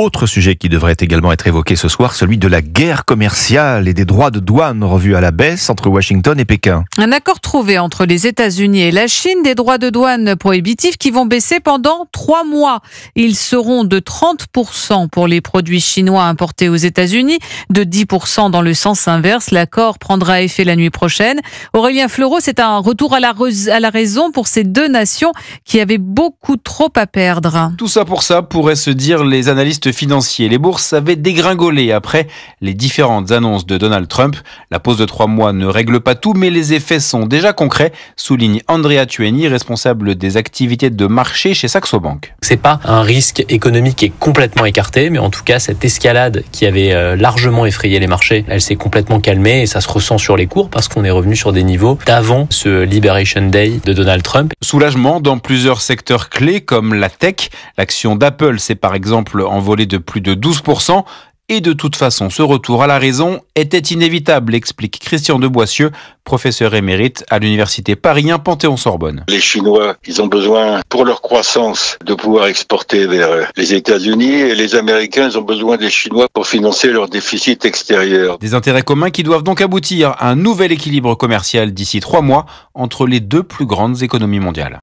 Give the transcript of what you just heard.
Autre sujet qui devrait également être évoqué ce soir, celui de la guerre commerciale et des droits de douane revus à la baisse entre Washington et Pékin. Un accord trouvé entre les États-Unis et la Chine, des droits de douane prohibitifs qui vont baisser pendant 3 mois. Ils seront de 30% pour les produits chinois importés aux États-Unis, de 10% dans le sens inverse. L'accord prendra effet la nuit prochaine. Aurélien Fleureau, c'est un retour à la raison pour ces deux nations qui avaient beaucoup trop à perdre. Tout ça pour ça, pourraient se dire les analystes financiers. Les bourses avaient dégringolé après les différentes annonces de Donald Trump. La pause de 3 mois ne règle pas tout, mais les effets sont déjà concrets, souligne Andrea Tueni, responsable des activités de marché chez Saxo Bank. C'est pas un risque économique qui est complètement écarté, mais en tout cas, cette escalade qui avait largement effrayé les marchés, elle s'est complètement calmée et ça se ressent sur les cours parce qu'on est revenu sur des niveaux d'avant ce Liberation Day de Donald Trump. Soulagement dans plusieurs secteurs clés comme la tech. L'action d'Apple s'est par exemple envolée de plus de 12%. Et de toute façon, ce retour à la raison était inévitable, explique Christian de Boissieu, professeur émérite à l'université Paris 1 Panthéon-Sorbonne. Les Chinois, ils ont besoin, pour leur croissance, de pouvoir exporter vers les États-Unis et les Américains, ils ont besoin des Chinois pour financer leur déficit extérieur. Des intérêts communs qui doivent donc aboutir à un nouvel équilibre commercial d'ici 3 mois entre les deux plus grandes économies mondiales.